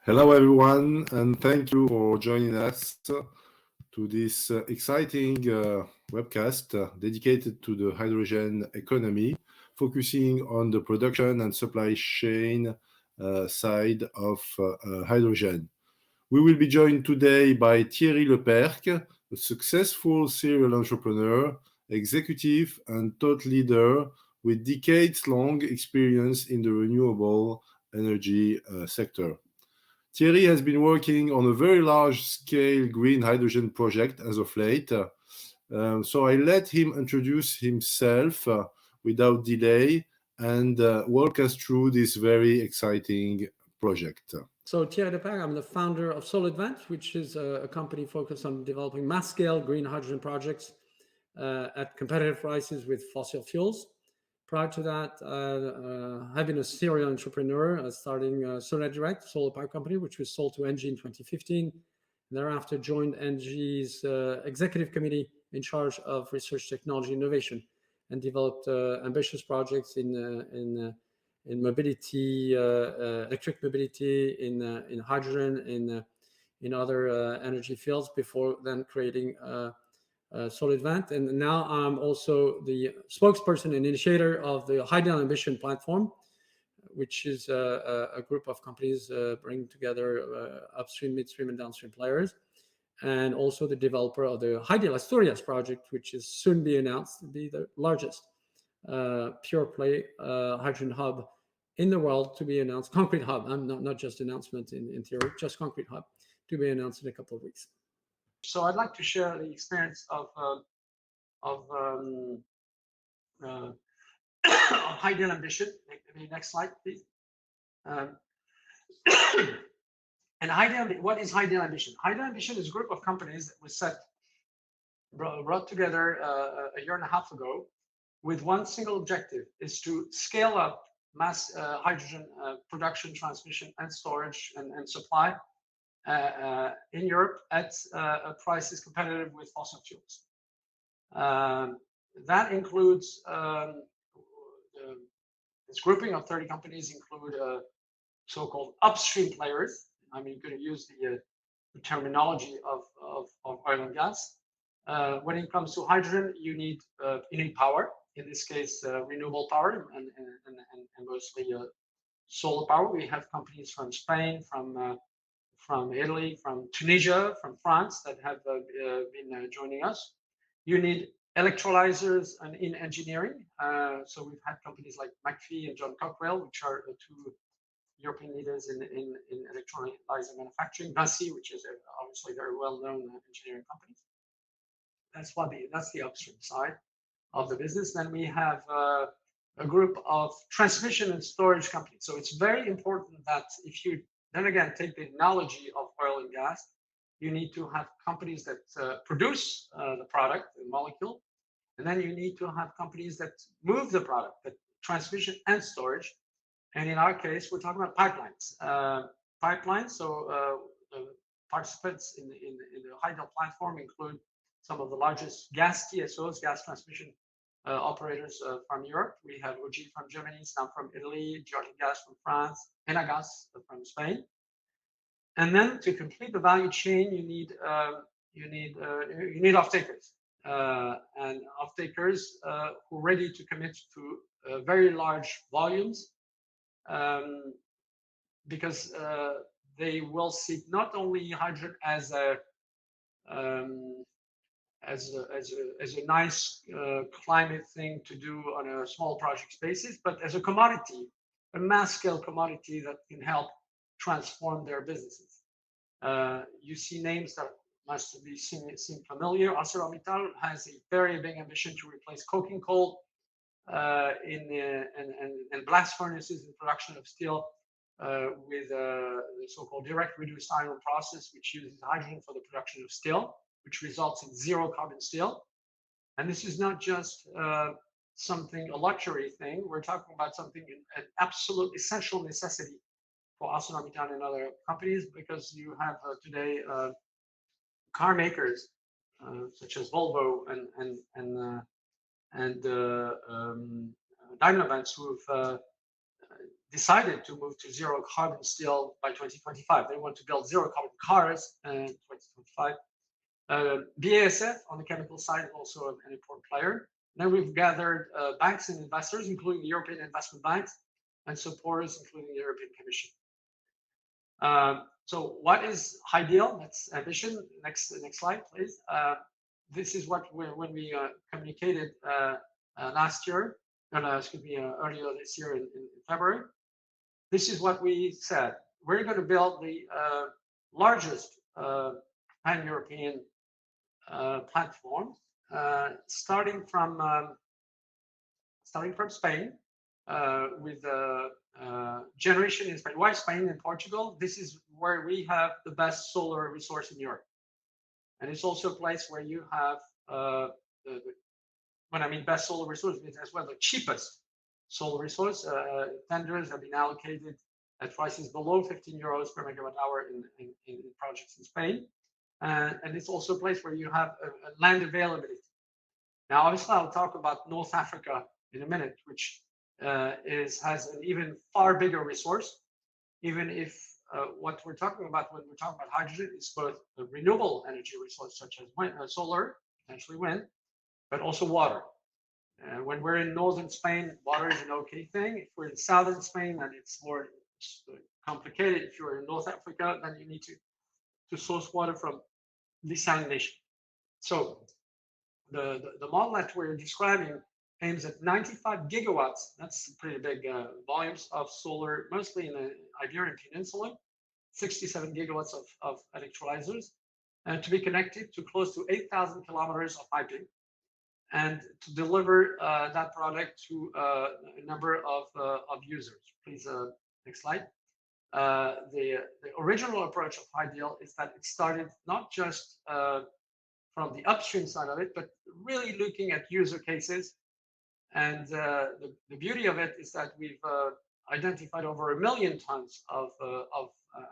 Hello, everyone, and thank you for joining us to this exciting webcast dedicated to the hydrogen economy, focusing on the production and supply chain side of hydrogen. We will be joined today by Thierry Lepercq, a successful serial entrepreneur, executive, and thought leader with decades-long experience in the renewable energy sector. Thierry has been working on a very large-scale green hydrogen project as of late. So I let him introduce himself without delay and walk us through this very exciting project. So Thierry Lepercq, I'm the founder of SolidVent, which is a company focused on developing mass-scale green hydrogen projects at competitive prices with fossil fuels. Prior to that, I've been a serial entrepreneur, starting Solar Direct, a solar power company, which was sold to ENGIE in 2015. Thereafter, joined ENGIE's executive committee in charge of research, technology, innovation, and developed ambitious projects in mobility, electric mobility, in hydrogen, in other energy fields. Before then, creating SolidVent, and now I'm also the spokesperson and initiator of the Hydel Ambition platform, which is a group of companies bringing together upstream, midstream, and downstream players, and also the developer of the Hydel Asturias project, which is soon be announced to be the largest pure play hydrogen hub in the world, to be announced, concrete hub. I'm not just announcement in theory, just concrete hub, to be announced in a couple of weeks. So I'd like to share the experience of Hydel Ambition. Maybe next slide, please. And what is Hydel Ambition? Hydel Ambition is a group of companies that was brought together a year and a half ago with one single objective: is to scale up mass hydrogen production, transmission, and storage and supply in Europe at prices competitive with fossil fuels. That includes this grouping of 30 companies include so-called upstream players. I'm going to use the terminology of oil and gas. When it comes to hydrogen, you need power. In this case, renewable power and mostly solar power. We have companies from Spain, from Italy, from Tunisia, from France that have been joining us. You need electrolyzers and in engineering. So we've had companies like McPhee and John Cockrell, which are the two European leaders in electrolyzer manufacturing. Vinci, which is obviously very well-known engineering company. That's the upstream side of the business. Then we have a group of transmission and storage companies. So it's very important that if you then again take the analogy of oil and gas, you need to have companies that produce the product, the molecule, and then you need to have companies that move the product, the transmission and storage. And in our case, we're talking about pipelines. So the participants in the Hydel platform include some of the largest gas TSOs, gas transmission operators from Europe. We have OG from Germany, some from Italy, Georgian Gas from France, Enagas from Spain. And then to complete the value chain, you need off-takers. And off-takers who are ready to commit to very large volumes, because they will seek not only hydrogen as as a nice climate thing to do on a small project basis, but as a commodity, a mass scale commodity that can help transform their businesses. You see names that must be seem familiar. ArcelorMittal has a very big ambition to replace coking coal in blast furnaces in production of steel with the so-called direct reduced iron process, which uses hydrogen for the production of steel, which results in zero carbon steel. And this is not just something, a luxury thing. We're talking about something, an absolute essential necessity for ArcelorMittal and other companies, because you have today car makers such as Volvo and Daimler-Benz who've decided to move to zero carbon steel by 2025. They want to build zero carbon cars in 2025. BASF on the chemical side is also an important player. Then we've gathered banks and investors, including the European Investment Banks, and supporters, including the European Commission. So what is Hydeal? That's ambition. Next slide, please. This is what when we communicated last year, earlier this year in February. This is what we said. We're going to build the largest pan-European platform, starting from Spain, with generation in Spain. Why Spain and Portugal? This is where we have the best solar resource in Europe, and it's also a place where you have when I mean best solar resource, it means as well the cheapest solar resource. Tenders have been allocated at prices below 15 euros per megawatt hour in projects in Spain. And it's also a place where you have a land availability. Now, obviously, I'll talk about North Africa in a minute, which has an even far bigger resource, even if what we're talking about when we're talking about hydrogen is both a renewable energy resource, such as wind, solar, potentially wind, but also water. When we're in northern Spain, water is an okay thing. If we're in southern Spain, then it's more complicated. If you're in North Africa, then you need to source water from desalination. So the model that we're describing aims at 95 gigawatts. That's pretty big volumes of solar, mostly in the Iberian Peninsula, 67 gigawatts of electrolyzers, and to be connected to close to 8,000 kilometers of piping, and to deliver that product to a number of users. Please, next slide. The original approach of Hydeal is that it started not just from the upstream side of it, but really looking at user cases. And the beauty of it is that we've identified over 1 million tons of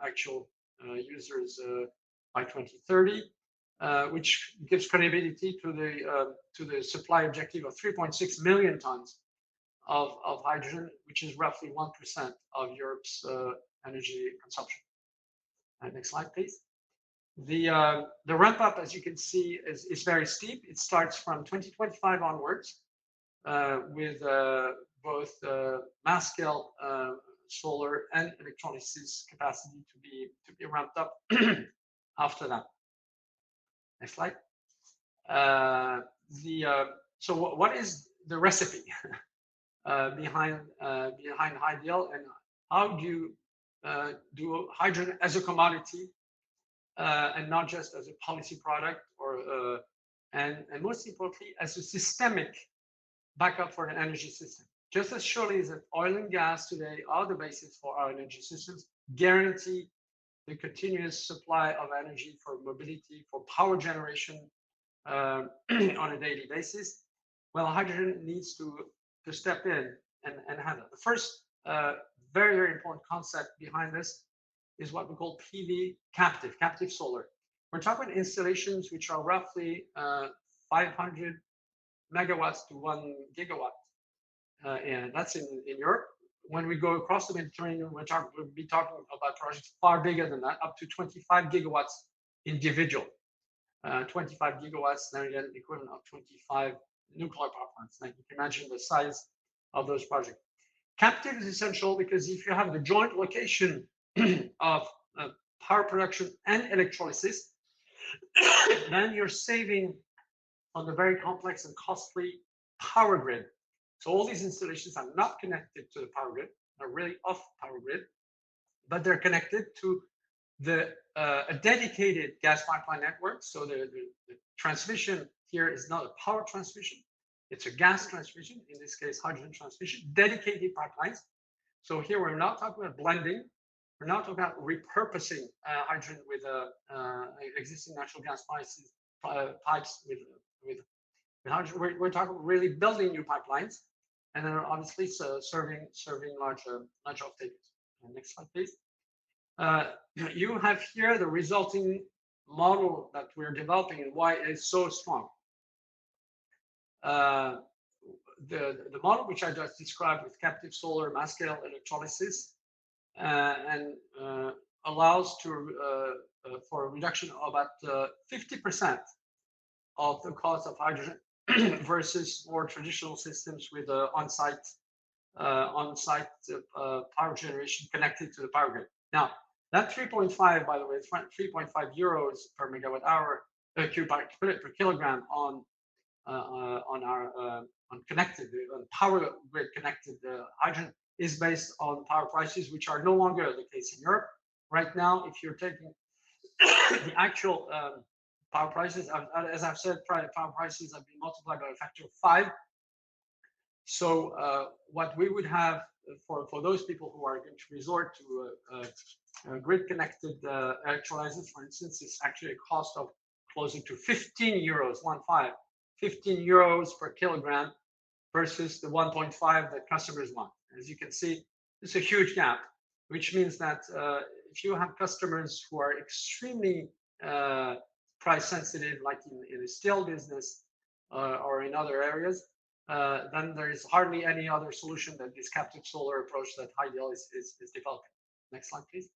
actual users by 2030, which gives credibility to the supply objective of 3.6 million tons of hydrogen, which is roughly 1% of Europe's energy consumption. Next slide, please. The ramp up, as you can see, is very steep. It starts from 2025 onwards, with both mass scale solar and electrolysis capacity to be ramped up after that. Next slide. So what is the recipe behind Hydeal, and how do you do hydrogen as a commodity and not just as a policy product, or and most importantly as a systemic backup for the energy system? Just as surely as that oil and gas today are the basis for our energy systems, guarantee the continuous supply of energy for mobility, for power generation on a daily basis. Well, hydrogen needs to step in and have that. The first very, very important concept behind this is what we call PV captive solar. We're talking about installations which are roughly 500 megawatts to 1 gigawatt, and that's in Europe. When we go across the Mediterranean, we'll be talking about projects far bigger than that, up to 25 gigawatts individual. 25 gigawatts, then again, equivalent of 25 nuclear power plants. Like you can imagine the size of those projects. Captive is essential because if you have the joint location of power production and electrolysis, then you're saving on the very complex and costly power grid. So all these installations are not connected to the power grid, are really off power grid, but they're connected to a dedicated gas pipeline network. So the transmission here is not a power transmission, it's a gas transmission, in this case, hydrogen transmission, dedicated pipelines. So here we're not talking about blending, we're not talking about repurposing hydrogen with existing natural gas pipes with hydrogen. We're talking really building new pipelines, and then obviously serving large off-takers. Next slide, please. You have here the resulting model that we're developing and why it's so strong. The model which I just described with captive solar mass scale electrolysis and allows for a reduction of about 50% of the cost of hydrogen versus more traditional systems with on-site power generation connected to the power grid. Now, that 3.5, by the way, 3.5 euros per megawatt hour per kilogram on power grid connected hydrogen is based on power prices which are no longer the case in Europe. Right now, if you're taking the actual power prices, as I've said, power prices have been multiplied by a factor of 5. So what we would have for those people who are going to resort to grid-connected electrolyzers, for instance, is actually a cost of closer to 15 euros, 15 euros per kilogram versus the 1.5 that customers want. As you can see, it's a huge gap, which means that if you have customers who are extremely price sensitive, like in the steel business or in other areas, then there is hardly any other solution than this captive solar approach that Hydeal is developing. Next slide, please.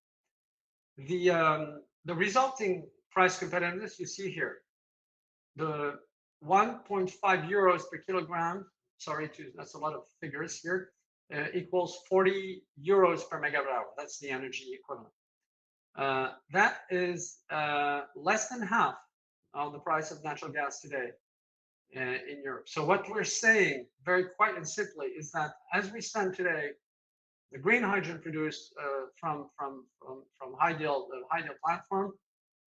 The resulting price competitiveness you see here, the 1.5 euros per kilogram, that's a lot of figures here, equals 40 euros per megawatt hour. That's the energy equivalent. That is less than half of the price of natural gas today in Europe. So what we're saying very quite and simply is that as we stand today, the green hydrogen produced from Hydeal, the Hydeal platform,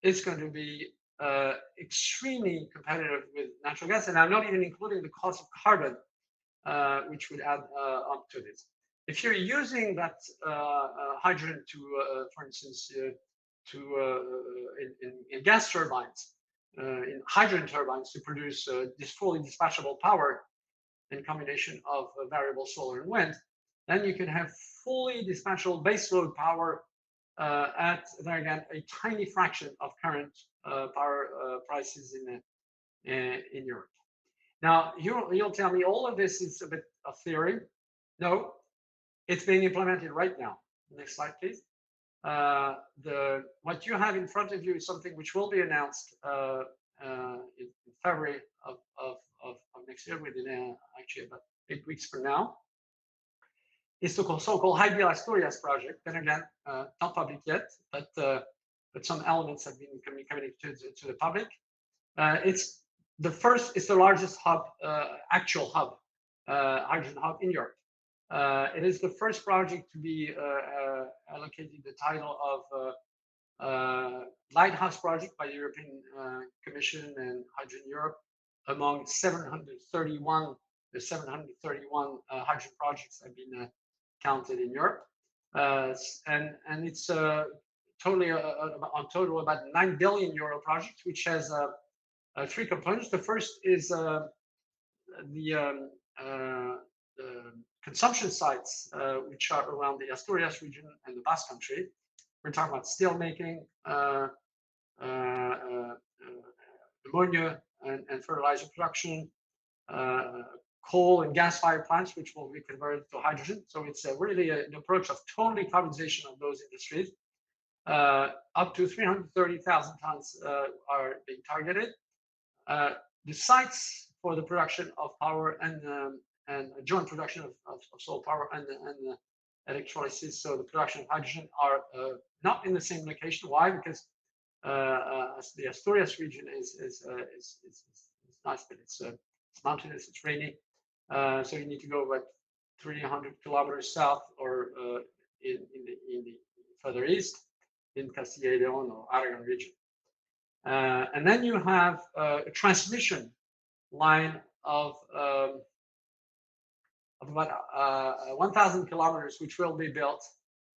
is going to be extremely competitive with natural gas, and I'm not even including the cost of carbon, which would add up to this. If you're using that hydrogen to, for instance, in gas turbines, in hydrogen turbines to produce this fully dispatchable power in combination of variable solar and wind, then you can have fully dispatchable baseload power at, there again, a tiny fraction of current power prices in Europe. Now, you'll tell me all of this is a bit of theory. No, it's being implemented right now. Next slide, please. What you have in front of you is something which will be announced in February of next year, within actually about 8 weeks from now. It's the so-called Hydeal Asturias project. Then again, not public yet, but some elements have been communicated to the public. It's the largest hub, actual hub, hydrogen hub in Europe. It is the first project to be allocated the title of Lighthouse Project by the European Commission and Hydrogen Europe among 731 hydrogen projects that have been counted in Europe, and it's totally on total about 9 billion euro project, which has 3 components. The first is the consumption sites, which are around the Asturias region and the Basque Country. We're talking about steel making, ammonia and fertilizer production, coal and gas-fired plants, which will be converted to hydrogen. So it's really an approach of total decarbonization of those industries. Up to 330,000 tons are being targeted. The sites for the production of power and joint production of solar power and electrolysis, so the production of hydrogen, are not in the same location. Why? Because the Asturias region is nice, but it's mountainous, it's rainy. So you need to go about 300 kilometers south or in the further east in Castilla y León or Aragon region. And then you have a transmission line of about 1,000 kilometers, which will be built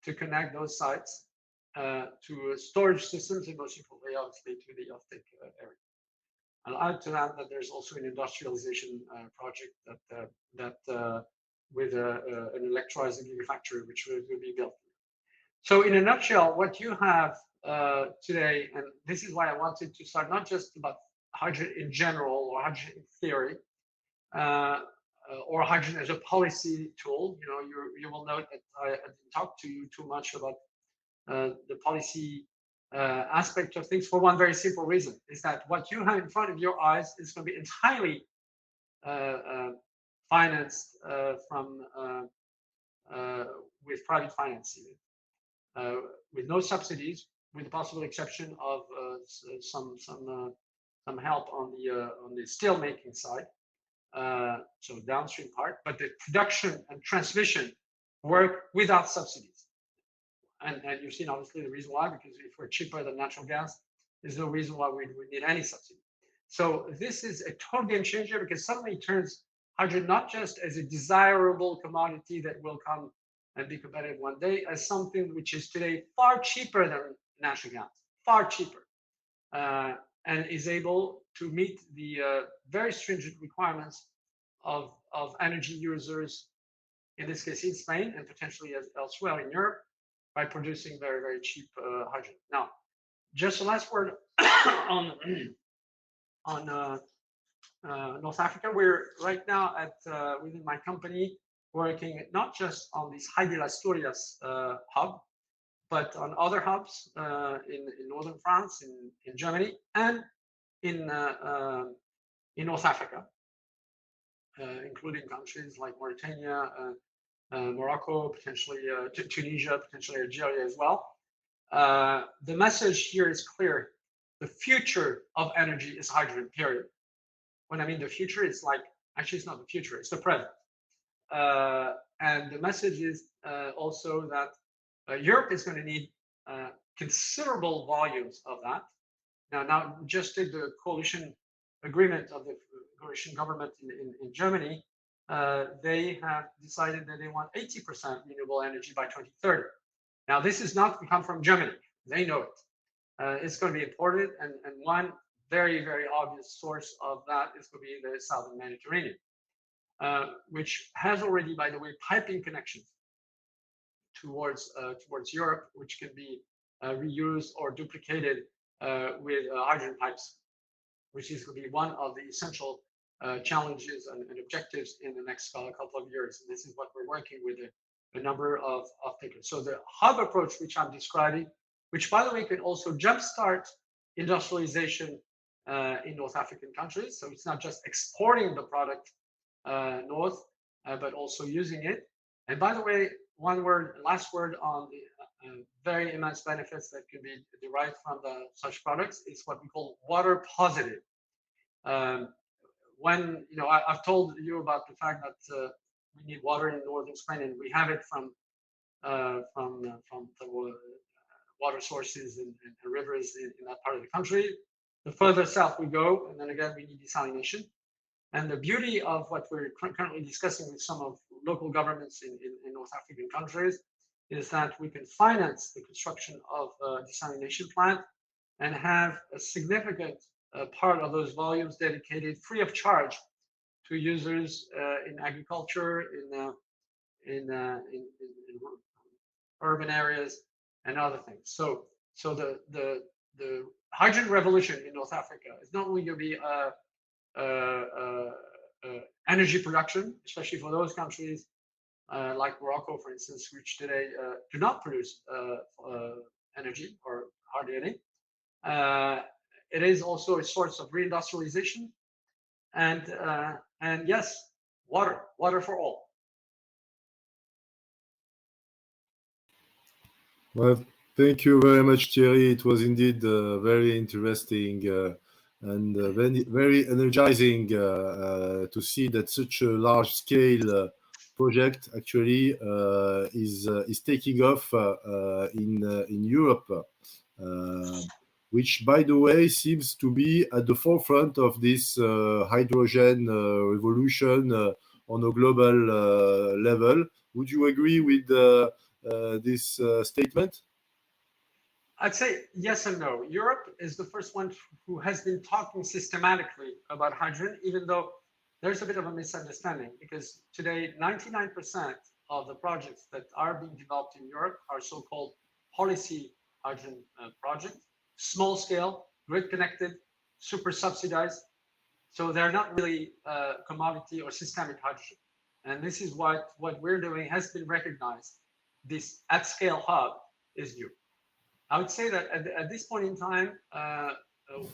to connect those sites to storage systems, and most importantly, obviously, to the offtake area. I'll add to that there's also an industrialization project that with an electrolyzer gigafactory, which will be built. So in a nutshell, what you have today, and this is why I wanted to start not just about hydrogen in general or hydrogen in theory, or hydrogen as a policy tool. You know, you will note that I didn't talk to you too much about the policy aspect of things for one very simple reason, is that what you have in front of your eyes is going to be entirely financed from with private financing, with no subsidies, with the possible exception of some help on the steel making side, so downstream part, but the production and transmission work without subsidies. And you've seen obviously the reason why, because if we're cheaper than natural gas, there's no reason why we would need any subsidy. So this is a total game changer, because suddenly it turns hydrogen not just as a desirable commodity that will come and be competitive one day, as something which is today far cheaper than natural gas, far cheaper, and is able to meet the very stringent requirements of energy users, in this case in Spain and potentially elsewhere in Europe, by producing very, very cheap hydrogen. Now, just a last word on North Africa. We're right now within my company working not just on this Hydro Asturias hub, but on other hubs in northern France, in Germany, and in North Africa, including countries like Mauritania, Morocco, potentially Tunisia, potentially Algeria as well. The message here is clear. The future of energy is hydrogen, period. When I mean the future, it's like, actually it's not the future, it's the present. And the message is also that Europe is going to need considerable volumes of that. Now just take the coalition agreement of the coalition government in Germany. They have decided that they want 80% renewable energy by 2030. Now, this is not going to come from Germany. They know it. It's going to be imported, and one very, very obvious source of that is going to be the Southern Mediterranean, which has already, by the way, piping connections towards Europe, which can be reused or duplicated with hydrogen pipes, which is going to be one of the essential challenges and objectives in the next couple of years. And this is what we're working with a number of takers. So the hub approach, which I'm describing, which by the way could also jumpstart industrialization in North African countries. So it's not just exporting the product north, but also using it. And by the way, last word on the very immense benefits that can be derived from such products is what we call water positive. When I've told you about the fact that we need water in northern Spain, and we have it from the water sources and rivers in that part of the country. The further south we go, and then again we need desalination. And the beauty of what we're currently discussing with some of local governments in North African countries is that we can finance the construction of a desalination plant and have a significant part of those volumes dedicated free of charge to users in agriculture, in urban areas, and other things. So the hydrogen revolution in North Africa is not only going to be energy production, especially for those countries like Morocco, for instance, which today do not produce energy or hardly any. It is also a source of reindustrialization, and yes, water for all. Well, thank you very much, Thierry. It was indeed very interesting and very, very energizing to see that such a large-scale project actually is taking off in Europe, which, by the way, seems to be at the forefront of this hydrogen revolution on a global level. Would you agree with this statement? I'd say yes and no. Europe is the first one who has been talking systematically about hydrogen, even though there's a bit of a misunderstanding, because today 99% of the projects that are being developed in Europe are so-called policy hydrogen projects, small scale, grid connected, super subsidized. So they're not really commodity or systemic hydrogen. And this is what we're doing has been recognized. This at scale hub is new. I would say that at this point in time,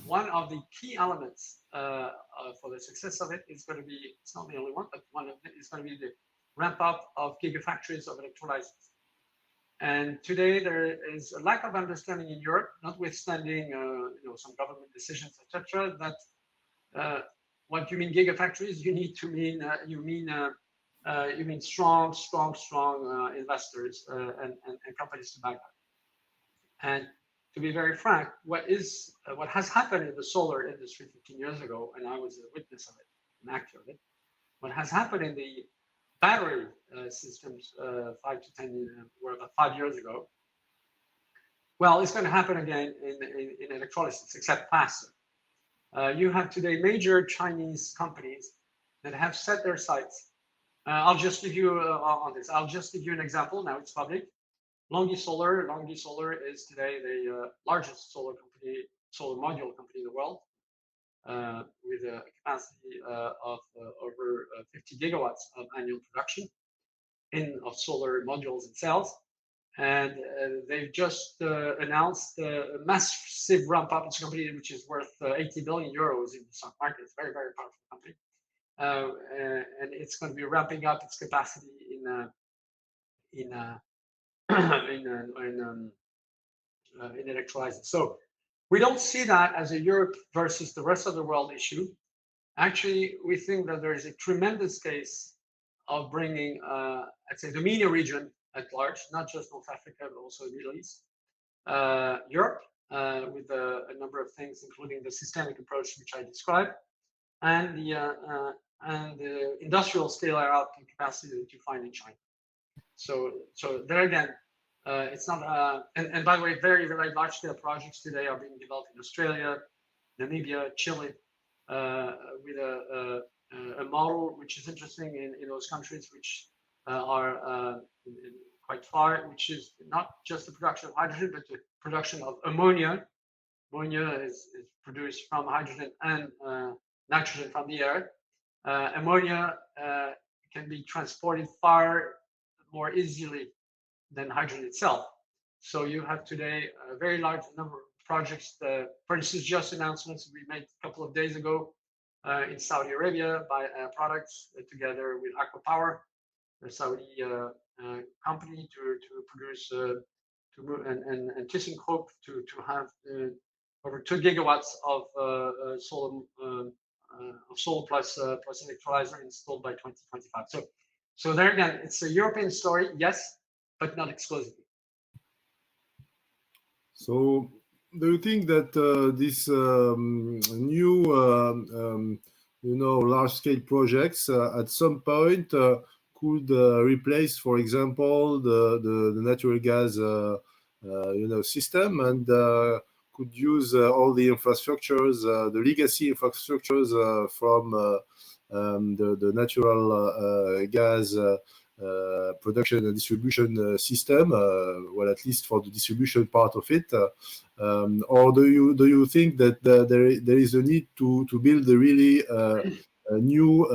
one of the key elements for the success of it is going to be, it's not the only one, but one of it is going to be the ramp up of gigafactories of electrolyzers. And today there is a lack of understanding in Europe, notwithstanding some government decisions, etc., that what you mean gigafactories, you need to mean you mean strong investors and companies to back that. And to be very frank, what has happened in the solar industry 15 years ago, and I was a witness of it, an actor of it, what has happened in the battery systems 5 to 10 years, or about 5 years ago, well, it's going to happen again in electrolysis, except faster. You have today major Chinese companies that have set their sights. I'll just give you on this. I'll just give you an example. Now it's public. Longi Solar is today the largest solar module company in the world, with a capacity of over 50 gigawatts of annual production of solar modules and cells. And they've just announced a massive ramp up. It's a company which is worth 80 billion euros in the stock market. It's a very, very powerful company. And it's going to be ramping up its capacity in electrolyzers. So we don't see that as a Europe versus the rest of the world issue. Actually, we think that there is a tremendous case of bringing, I'd say, the MENA region at large, not just North Africa, but also the Middle East, Europe, with a number of things, including the systemic approach which I described, and the industrial scale out capacity that you find in China. So there again, it's not, and by the way, very, very large scale projects today are being developed in Australia, Namibia, Chile, with a model which is interesting in those countries which are quite far, which is not just the production of hydrogen, but the production of ammonia. Ammonia is produced from hydrogen and nitrogen from the air. Ammonia can be transported far more easily than hydrogen itself. So you have today a very large number of projects. For instance, just announcements we made a couple of days ago in Saudi Arabia by products together with Aqua Power, the Saudi company, to produce and ThyssenKrupp to have over 2 gigawatts of solar plus electrolyzer installed by 2025. So there again, it's a European story, yes, but not exclusively. So do you think that this new, large-scale projects at some point could replace, for example, the natural gas, system, and could use all the infrastructures, the legacy infrastructures from the natural gas production and distribution system, well, at least for the distribution part of it, or do you think that there is a need to build a really new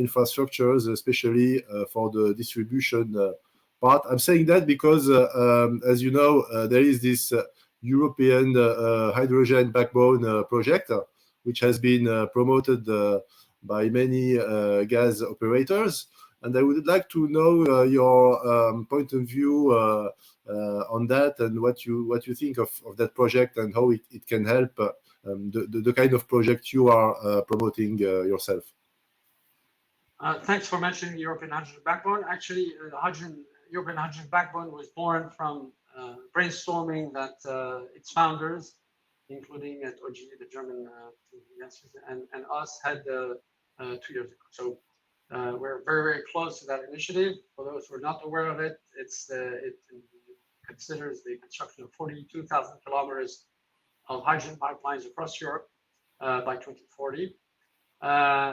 infrastructures, especially for the distribution part? I'm saying that because, as you know, there is this European hydrogen backbone project, which has been promoted by many gas operators. And I would like to know your point of view on that, and what you think of that project, and how it can help the kind of project you are promoting yourself. Thanks for mentioning the European Hydrogen Backbone. Actually, the European Hydrogen Backbone was born from brainstorming that its founders, including at OG, the German and us, had 2 years ago. So we're very, very close to that initiative. For those who are not aware of it, it considers the construction of 42,000 kilometers of hydrogen pipelines across Europe by 2040.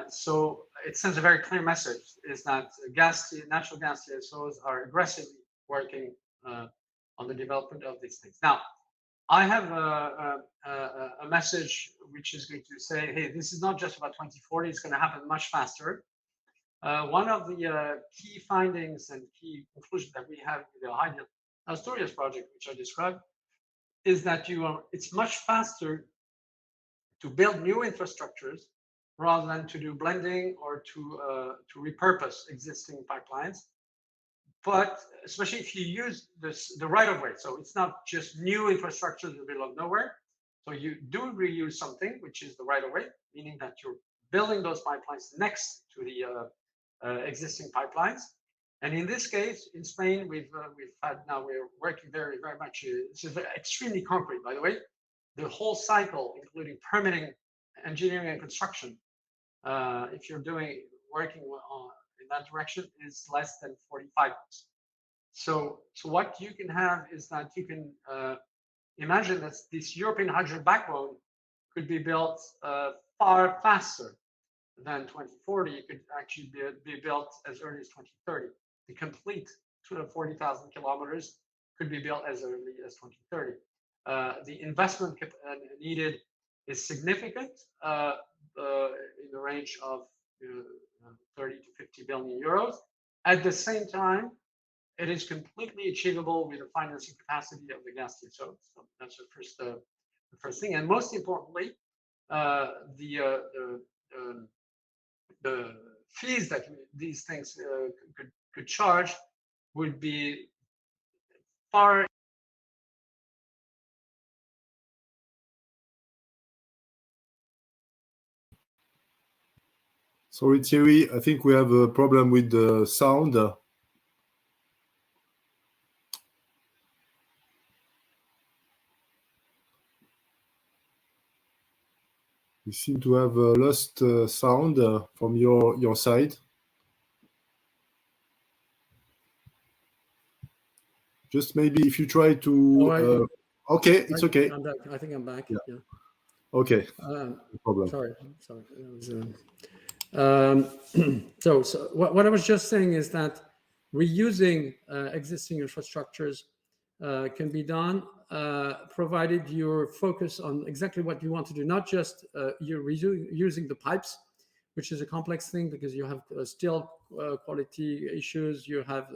So it sends a very clear message: is that natural gas TSOs are aggressively working on the development of these things. Now, I have a message which is going to say, hey, this is not just about 2040; it's going to happen much faster. One of the key findings and key conclusions that we have with the Asturias project, which I described, is that it's much faster to build new infrastructures rather than to do blending or to repurpose existing pipelines. But especially if you use the right of way, so it's not just new infrastructure in the middle of nowhere. So you do reuse something, which is the right of way, meaning that you're building those pipelines next to the existing pipelines. And in this case, in Spain, we're working very, very much. This is extremely concrete, by the way. The whole cycle, including permitting, engineering, and construction, if you're working in that direction, is less than 45 months. So what you can have is that you can imagine that this European hydrogen backbone could be built far faster than 2040. It could actually be built as early as 2030. The complete 240,000 kilometers could be built as early as 2030. The investment needed is significant, in the range of 30 to 50 billion euros. At the same time, it is completely achievable with the financing capacity of the gas TSO. So that's the first thing. And most importantly, the fees that these things could charge would be far. Sorry, Thierry, I think we have a problem with the sound. We seem to have lost sound from your side. Just maybe if you try to. Okay, it's okay. I'm back. I think I'm back. Yeah. Yeah. Okay. No problem. Sorry. So what I was just saying is that reusing existing infrastructures can be done, provided you're focused on exactly what you want to do, not just you're using the pipes, which is a complex thing because you have still quality issues. You have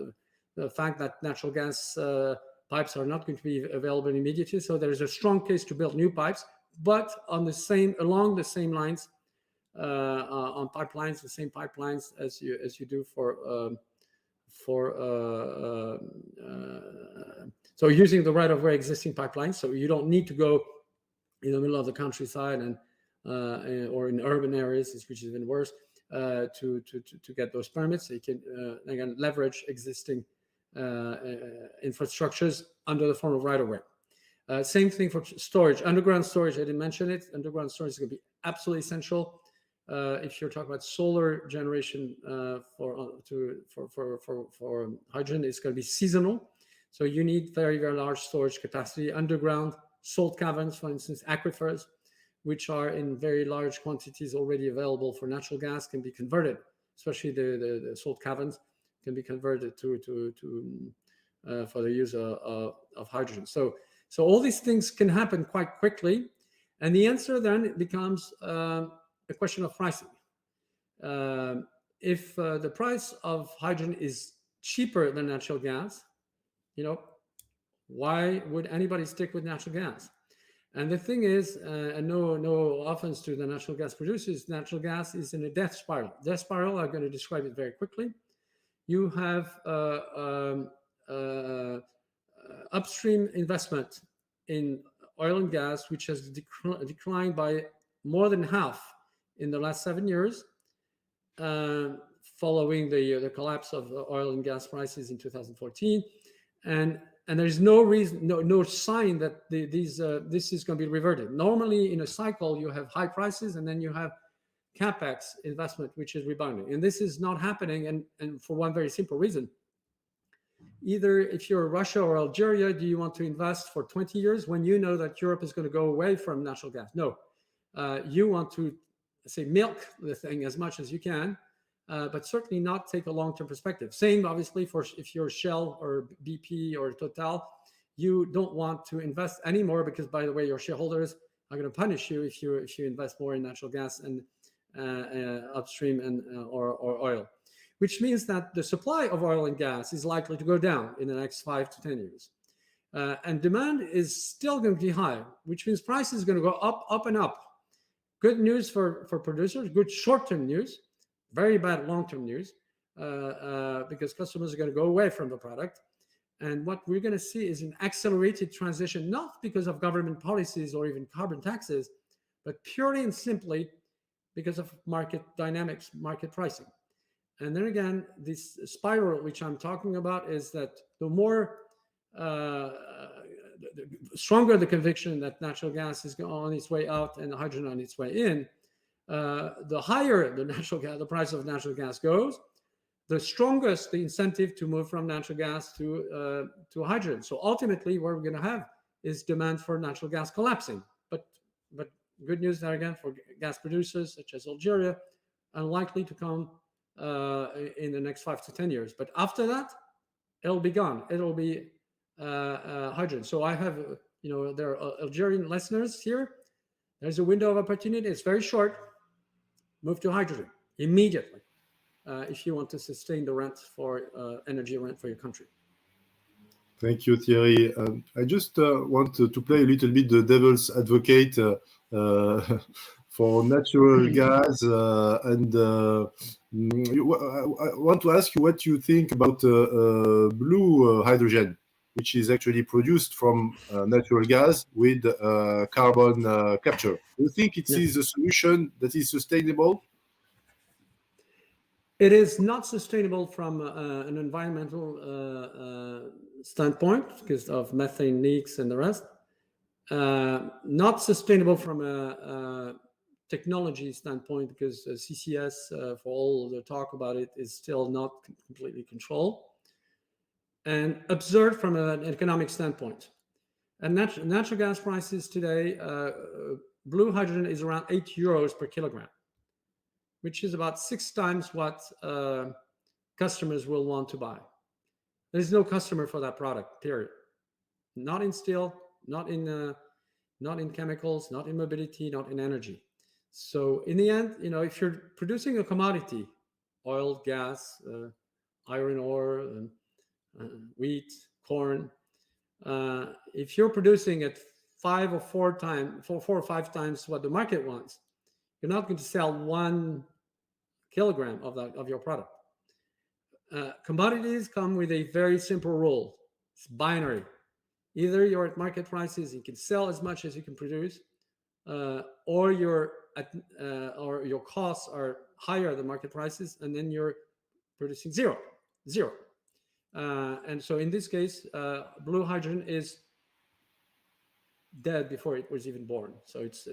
the fact that natural gas pipes are not going to be available immediately. So there is a strong case to build new pipes, but along the same lines, on pipelines, the same pipelines as you do so using the right of way existing pipelines, so you don't need to go in the middle of the countryside and or in urban areas, which is even worse, to get those permits. So you can again leverage existing infrastructures under the form of right of way. Same thing for storage, underground storage. I didn't mention it. Underground storage is going to be absolutely essential. If you're talking about solar generation for hydrogen, it's going to be seasonal. So you need very, very large storage capacity. Underground salt caverns, for instance, aquifers, which are in very large quantities already available for natural gas, can be converted. Especially the salt caverns can be converted to for the use of hydrogen. So all these things can happen quite quickly, and the answer then becomes a question of pricing. If the price of hydrogen is cheaper than natural gas, why would anybody stick with natural gas? And the thing is, and no offense to the natural gas producers, natural gas is in a death spiral. Death spiral, I'm going to describe it very quickly. You have upstream investment in oil and gas, which has declined by more than half in the last 7 years, following the collapse of oil and gas prices in 2014, and there's no reason, no sign that this is going to be reverted. Normally, in a cycle, you have high prices, and then you have capex investment, which is rebounding, and this is not happening, and for one very simple reason. Either if you're Russia or Algeria, do you want to invest for 20 years when you know that Europe is going to go away from natural gas? No, you want to say milk the thing as much as you can, but certainly not take a long-term perspective. Same, obviously, for if you're Shell or BP or Total, you don't want to invest anymore because, by the way, your shareholders are going to punish you if you invest more in natural gas and upstream and or oil, which means that the supply of oil and gas is likely to go down in the next 5 to 10 years. And demand is still going to be high, which means prices are going to go up and up. Good news for producers, good short-term news, very bad long-term news, because customers are going to go away from the product. And what we're going to see is an accelerated transition, not because of government policies or even carbon taxes, but purely and simply because of market dynamics, market pricing. And then again, this spiral which I'm talking about is that the more the stronger the conviction that natural gas is on its way out and hydrogen on its way in, the higher the price of natural gas goes, the strongest the incentive to move from natural gas to hydrogen. So ultimately, what we're going to have is demand for natural gas collapsing. But good news there again for gas producers such as Algeria, unlikely to come in the next 5 to 10 years. But after that, it'll be gone. It'll be hydrogen. So I have, there are Algerian listeners here. There's a window of opportunity. It's very short. Move to hydrogen immediately if you want to sustain the rent for energy rent for your country. Thank you, Thierry. I just want to play a little bit the devil's advocate for natural gas, and I want to ask you what you think about blue hydrogen, which is actually produced from natural gas with carbon capture. Do you think it is a solution that is sustainable? It is not sustainable from an environmental standpoint because of methane leaks and the rest. Not sustainable from a technology standpoint because CCS, for all the talk about it, is still not completely controlled. And absurd from an economic standpoint. And natural gas prices today, blue hydrogen is around 8 euros per kilogram, which is about 6 times what customers will want to buy. There's no customer for that product, period. Not in steel, not in chemicals, not in mobility, not in energy. So in the end, if you're producing a commodity, oil, gas, iron ore, wheat, corn, if you're producing at 4 or 5 times what the market wants, you're not going to sell 1 kilogram of your product. Commodities come with a very simple rule. It's binary. Either you're at market prices, you can sell as much as you can produce, or your costs are higher than market prices, and then you're producing zero. And so in this case, blue hydrogen is dead before it was even born. So it's,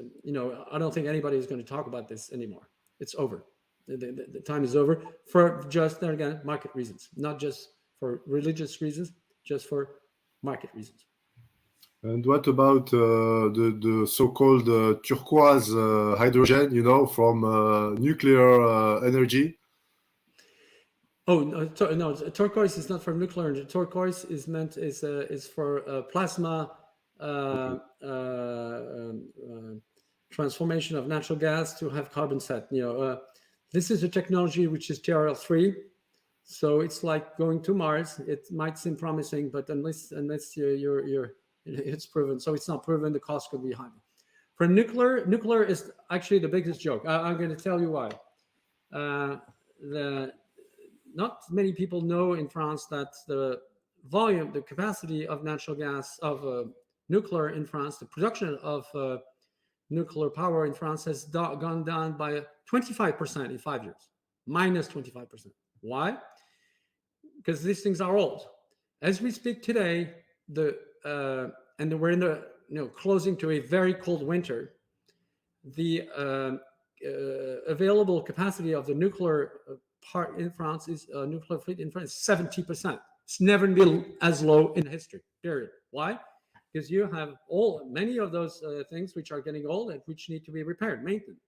I don't think anybody is going to talk about this anymore. It's over. The time is over for just, there again, market reasons, not just for religious reasons, just for market reasons. And what about the so-called turquoise hydrogen, from nuclear energy? Oh no, turquoise is not for nuclear energy. Turquoise is for plasma transformation of natural gas to have carbon set. This is a technology which is TRL-free, so it's like going to Mars. It might seem promising, but unless you're it's proven. So it's not proven. The cost could be high. For nuclear is actually the biggest joke. I'm going to tell you why. Not many people know in France that the capacity of natural gas, of nuclear in France, the production of nuclear power in France has gone down by 25% in 5 years, minus 25%. Why? Because these things are old. As we speak today, and we're in the closing to a very cold winter, the available capacity of the nuclear part in France is nuclear fleet in France 70%. It's never been as low in history. Period. Why? Because you have many of those things which are getting old and which need to be repaired, maintained,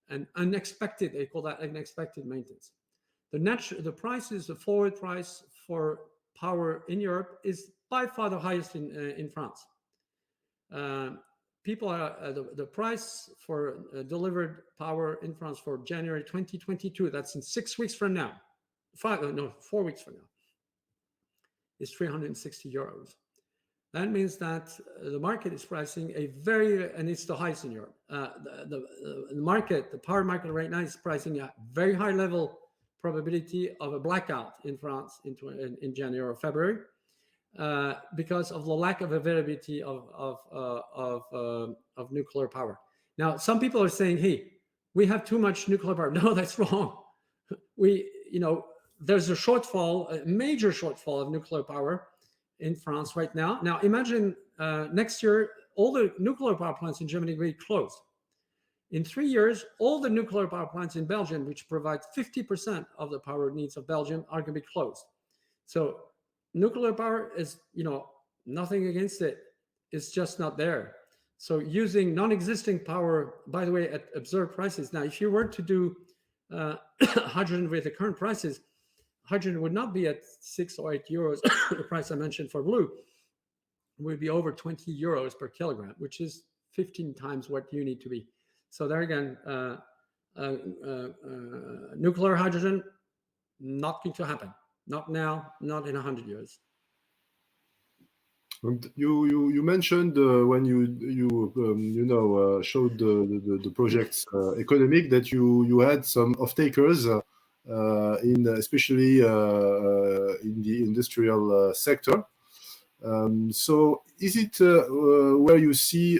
and unexpected. They call that unexpected maintenance. The prices, the forward price for power in Europe is by far the highest in France. The price for delivered power in France for January 2022, that's in 6 weeks from now, 4 weeks from now, is 360 euros. That means that the market is pricing and it's the highest in Europe. The power market right now is pricing a very high level probability of a blackout in France in January or February because of the lack of availability of nuclear power. Now, some people are saying, "Hey, we have too much nuclear power." No, that's wrong. There's a major shortfall of nuclear power in France right now. Now, imagine next year, all the nuclear power plants in Germany will be closed. In 3 years, all the nuclear power plants in Belgium, which provide 50% of the power needs of Belgium, are going to be closed. So nuclear power is, nothing against it. It's just not there. So using non-existing power, by the way, at absurd prices. Now, if you were to do hydrogen with the current prices, hydrogen would not be at 6 or 8 euros, the price I mentioned for blue, would be over 20 euros per kilogram, which is 15 times what you need to be. So there again, nuclear hydrogen, not going to happen. Not now, not in 100 years. And you mentioned when you showed the project's economic that you had some off-takers especially in the industrial sector. So is it where you see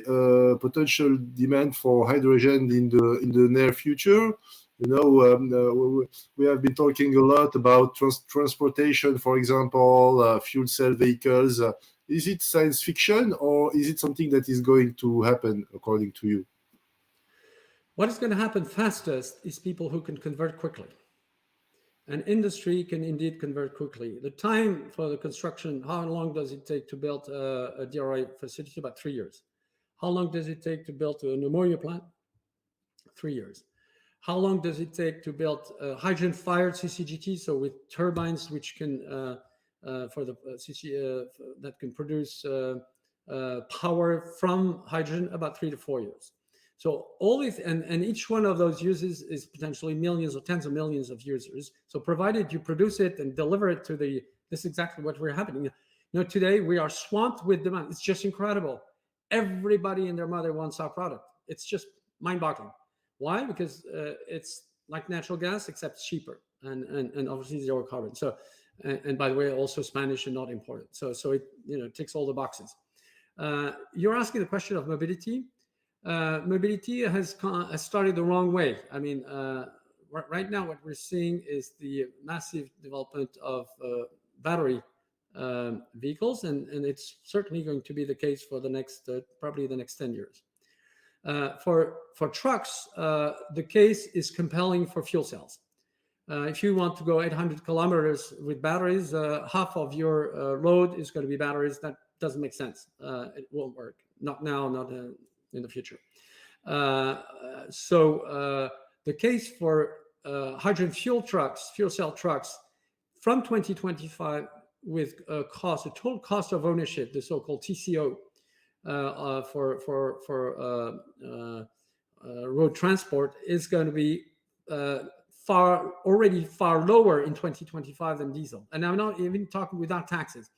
potential demand for hydrogen in the near future? We have been talking a lot about transportation, for example, fuel cell vehicles. Is it science fiction, or is it something that is going to happen, according to you? What is going to happen fastest is people who can convert quickly. And industry can indeed convert quickly. The time for the construction, how long does it take to build a DRI facility? About 3 years. How long does it take to build an ammonia plant? 3 years. How long does it take to build a hydrogen-fired CCGT? So with turbines which can that can produce power from hydrogen, about 3 to 4 years. So all these, and each one of those uses is potentially millions or tens of millions of users. So provided you produce it and deliver it to this is exactly what we're happening. Today we are swamped with demand. It's just incredible. Everybody and their mother wants our product. It's just mind-boggling. Why? Because it's like natural gas, except cheaper and obviously zero carbon. So, and by the way, also Spanish and not imported. So it ticks all the boxes. You're asking the question of mobility. Mobility has started the wrong way. I mean, right now what we're seeing is the massive development of battery vehicles, and it's certainly going to be the case for the next probably the next 10 years. For trucks, the case is compelling for fuel cells. If you want to go 800 kilometers with batteries, half of your load is going to be batteries. That doesn't make sense. It won't work. Not now, not in the future. So the case for hydrogen fuel cell trucks from 2025 with a total cost of ownership, the so-called TCO, for road transport is going to be already far lower in 2025 than diesel. And I'm not even talking without taxes.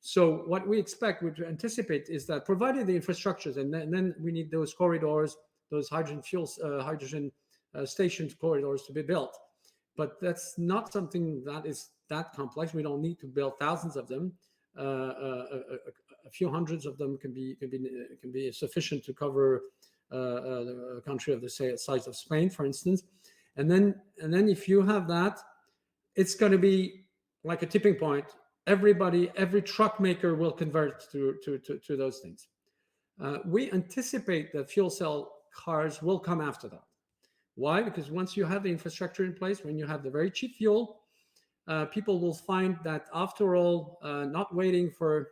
So what we anticipate is that provided the infrastructures, and then we need those corridors, those hydrogen station corridors to be built. But that's not something that is that complex. We don't need to build thousands of them. a few hundreds of them can be sufficient to cover a country of the size of Spain, for instance. And then if you have that, it's going to be like a tipping point. Every truck maker will convert to those things. We anticipate that fuel cell cars will come after that. Why? Because once you have the infrastructure in place, when you have the very cheap fuel, people will find that after all, not waiting for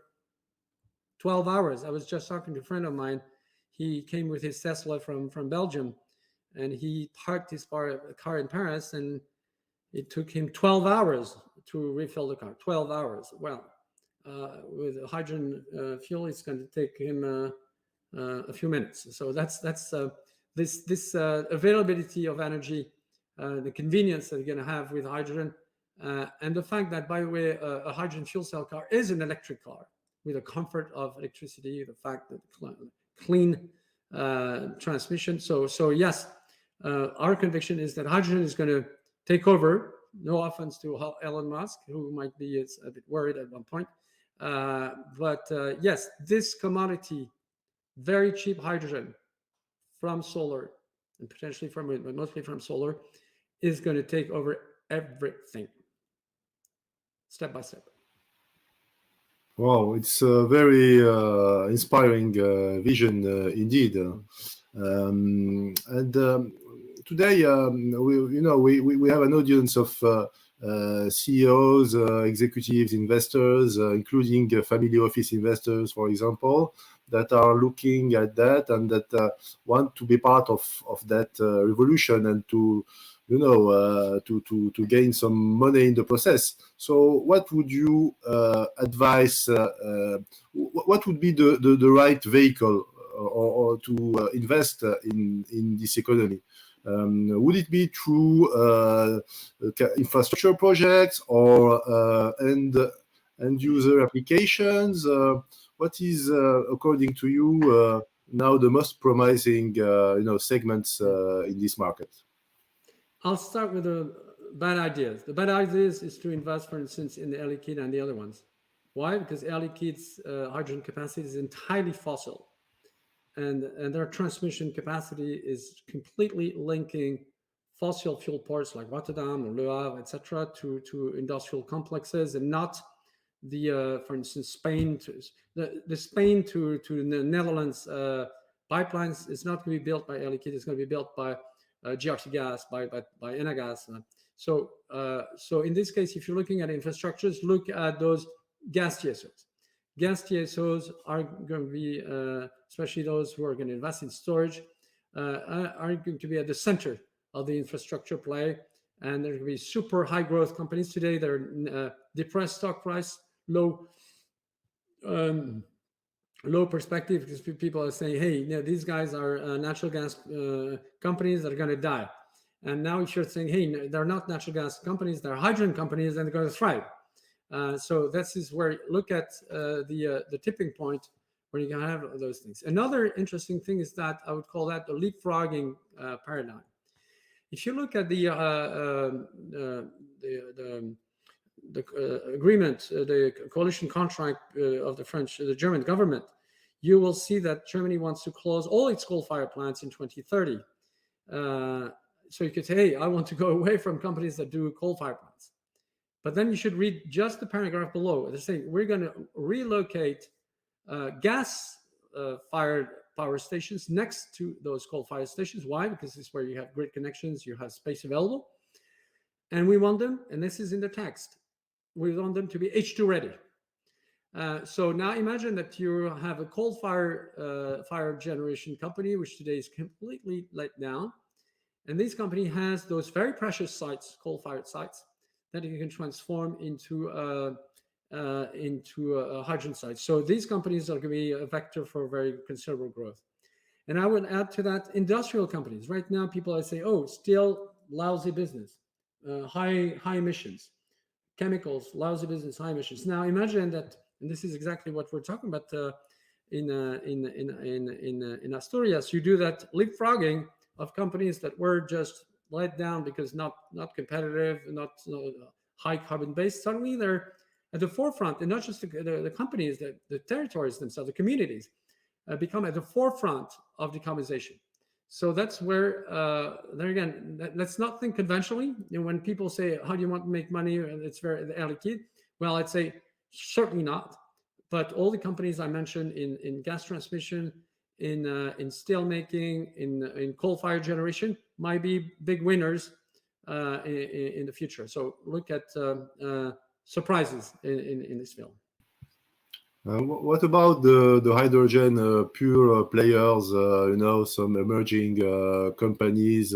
12 hours. I was just talking to a friend of mine. He came with his Tesla from Belgium, and he parked his car in Paris, and it took him 12 hours to refill the car. 12 hours. Well, with hydrogen fuel, it's going to take him a few minutes. So that's this availability of energy, the convenience that you're going to have with hydrogen, and the fact that, by the way, a hydrogen fuel cell car is an electric car with the comfort of electricity, the fact that clean transmission. So yes, our conviction is that hydrogen is going to take over. No offense to Elon Musk, who might be a bit worried at one point. But yes, this commodity, very cheap hydrogen from solar, and potentially from wind, but mostly from solar, is going to take over everything, step by step. Wow, it's a very inspiring vision indeed. Today, we have an audience of CEOs, executives, investors, including family office investors, for example, that are looking at that and that want to be part of that revolution and to gain some money in the process. So what would you advise? What would be the right vehicle or to invest in this economy? Would it be through infrastructure projects or end user applications? What is, according to you, now the most promising segments in this market? I'll start with the bad ideas. The bad ideas is to invest, for instance, in the Air Liquide and the other ones. Why? Because Air Liquide's hydrogen capacity is entirely fossil, and their transmission capacity is completely linking fossil fuel ports like Rotterdam or Le Havre, etc., to industrial complexes, and not the, for instance, Spain to the Netherlands pipelines is not going to be built by Air Liquide. It's going to be built by GRT Gas, by Enagas. So in this case, if you're looking at infrastructures, look at those gas TSOs. Gas TSOs are going to be, especially those who are going to invest in storage, are going to be at the center of the infrastructure play. And there are going to be super high growth companies today. They're depressed stock price, low perspective, because people are saying, hey, these guys are natural gas companies that are going to die. And now if you're saying, hey, they're not natural gas companies, they're hydrogen companies, and they're going to thrive. So this is where look at the tipping point where you can have those things. Another interesting thing is that I would call that the leapfrogging paradigm. If you look at the agreement, the coalition contract of the German government, you will see that Germany wants to close all its coal-fired plants in 2030. So you could say, hey, I want to go away from companies that do coal-fired plants. But then you should read just the paragraph below. They're saying we're going to relocate gas-fired power stations next to those coal-fired stations. Why? Because this is where you have grid connections, you have space available. And we want them, and this is in the text, we want them to be H2 ready. So now imagine that you have a coal-fired generation company, which today is completely let down. And this company has those very precious sites, coal-fired sites, that you can transform into a hydrogen site. So these companies are going to be a vector for very considerable growth. And I would add to that industrial companies. Right now, people are saying, oh, steel, lousy business, high emissions, chemicals, lousy business, high emissions. Now imagine that, and this is exactly what we're talking about in Asturias. You do that leapfrogging of companies that were just let down because not competitive, not high carbon based. Suddenly they're at the forefront, and not just the companies, the territories themselves, the communities, become at the forefront of decarbonization. So that's where, there again, let's not think conventionally. When people say, how do you want to make money? It's very Air Liquide. Well, I'd say certainly not. But all the companies I mentioned in gas transmission, in steel making, in coal-fired generation, might be big winners in the future. So look at surprises in this field. What about the hydrogen pure players? Some emerging companies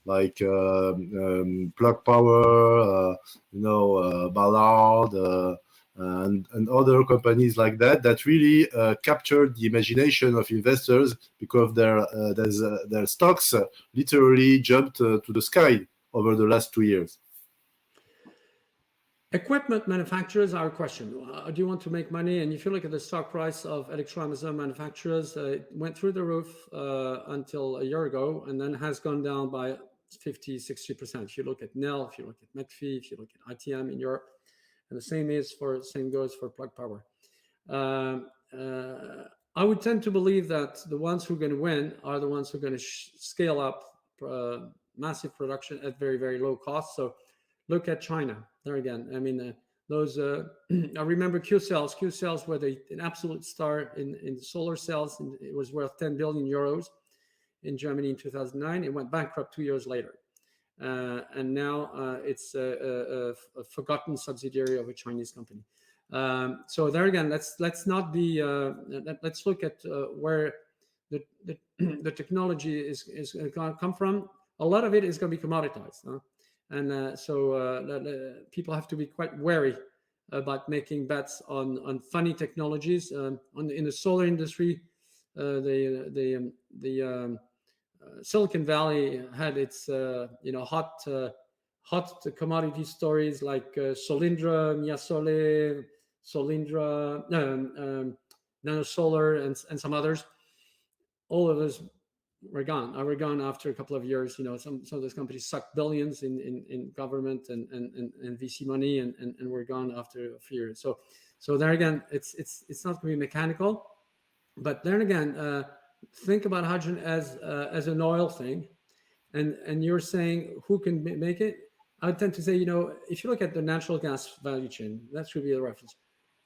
like Plug Power, Ballard, and other companies like that really captured the imagination of investors because their stocks literally jumped to the sky over the last 2 years. Equipment manufacturers are a question. Do you want to make money? And if you look at the stock price of electrolyzer manufacturers, it went through the roof until a year ago, and then has gone down by 50, 60%. If you look at Nel, if you look at McPhee, if you look at ITM in Europe, and the same goes for Plug Power. I would tend to believe that the ones who are going to win are the ones who are going to scale up massive production at very, very low cost. So look at China. There again, I mean, those. I remember Q cells. Q cells were an absolute star in solar cells, and it was worth 10 billion euros in Germany in 2009. It went bankrupt 2 years later, and now it's a forgotten subsidiary of a Chinese company. So there again, let's not be. Let's look at where the technology is going to come from. A lot of it is going to be commoditized. And so people have to be quite wary about making bets on funny technologies. In the solar industry, the Silicon Valley had its hot commodity stories like Solyndra, Miasole, Solyndra, NanoSolar, and some others. All of those were gone after a couple of years. Some of those companies sucked billions in government and VC money, and were gone after a few years. So there again, it's not going to be mechanical, but then again, think about hydrogen as an oil thing, and you're saying who can make it. I tend to say, if you look at the natural gas value chain, that should be the reference.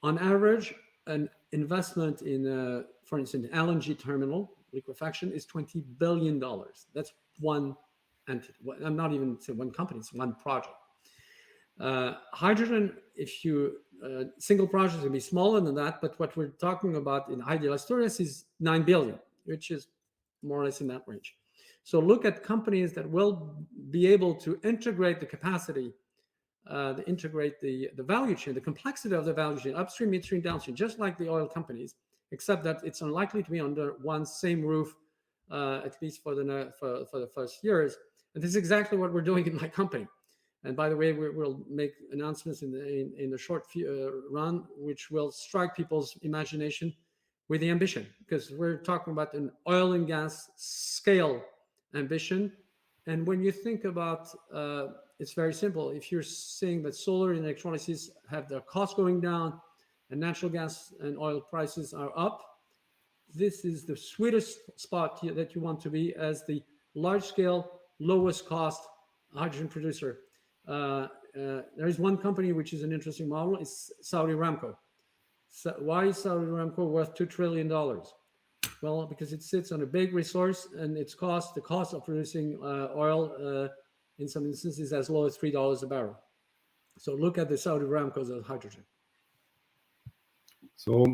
On average, an investment in, for instance, LNG terminal liquefaction is $20 billion. That's one entity. I'm not even saying one company, it's one project. Hydrogen, if you single projects will be smaller than that, but what we're talking about in ideal stories is 9 billion, which is more or less in that range. So look at companies that will be able to integrate the capacity, integrate the value chain, the complexity of the value chain, upstream, midstream, downstream, just like the oil companies, except that it's unlikely to be under one same roof, at least for the first years. And this is exactly what we're doing in my company. And by the way, we'll make announcements in the short run, which will strike people's imagination with the ambition, because we're talking about an oil and gas scale ambition. And when you think about, it's very simple. If you're saying that solar and electrolysis have their costs going down, and natural gas and oil prices are up, this is the sweetest spot that you want to be as the large-scale, lowest-cost hydrogen producer. There is one company which is an interesting model. It's Saudi Aramco. So why is Saudi Aramco worth $2 trillion? Well, because it sits on a big resource, and the cost of producing oil in some instances is as low as $3 a barrel. So look at the Saudi Aramco's of hydrogen. So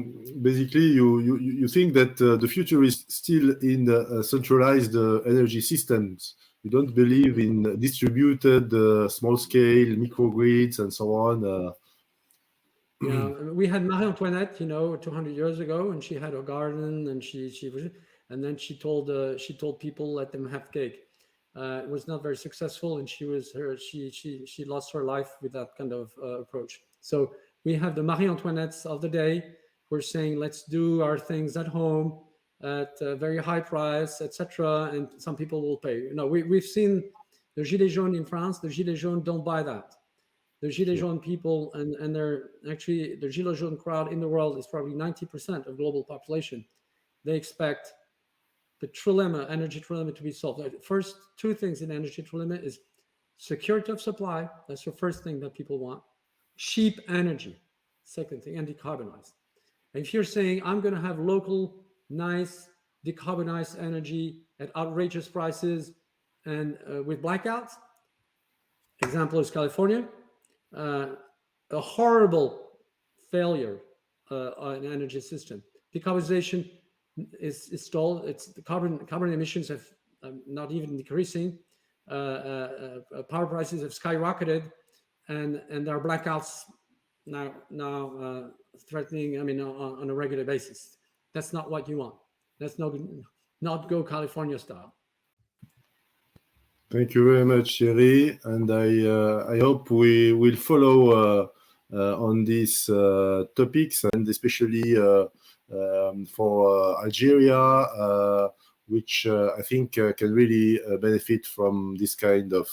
basically, you think that the future is still in the centralized energy systems. You don't believe in distributed small-scale microgrids and so on. Yeah, we had Marie Antoinette, 200 years ago, and she had a garden, and and then she told people, let them have cake. It was not very successful, and she lost her life with that kind of approach. So we have the Marie Antoinettes of the day. We're saying, let's do our things at home at a very high price, etc. And some people will pay. We've seen the Gilets jaunes in France. The Gilets jaunes don't buy that. The Gilets jaunes people, and they're actually, the Gilets jaunes crowd in the world is probably 90% of global population. They expect the trilemma, energy trilemma, to be solved. The first two things in energy trilemma is security of supply. That's the first thing that people want. Cheap energy, second thing, and decarbonize. And if you're saying, I'm going to have local, nice, decarbonized energy at outrageous prices and with blackouts, example is California, a horrible failure on an energy system. Decarbonization is stalled. It's the carbon emissions have not even decreasing. Power prices have skyrocketed, and there are blackouts now threatening. I mean, on a regular basis. That's not what you want. Let's not go California style. Thank you very much, Thierry, and I hope we will follow on these topics, and especially for Algeria, which I think can really benefit from this kind of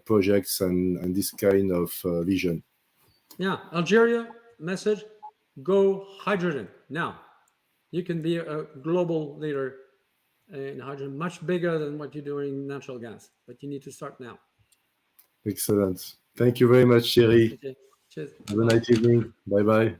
projects and this kind of vision. Yeah, Algeria message: go hydrogen now. You can be a global leader in hydrogen, much bigger than what you're doing in natural gas, but you need to start now. Excellent. Thank you very much, Thierry. Okay. Cheers. Have a nice evening. Bye-bye.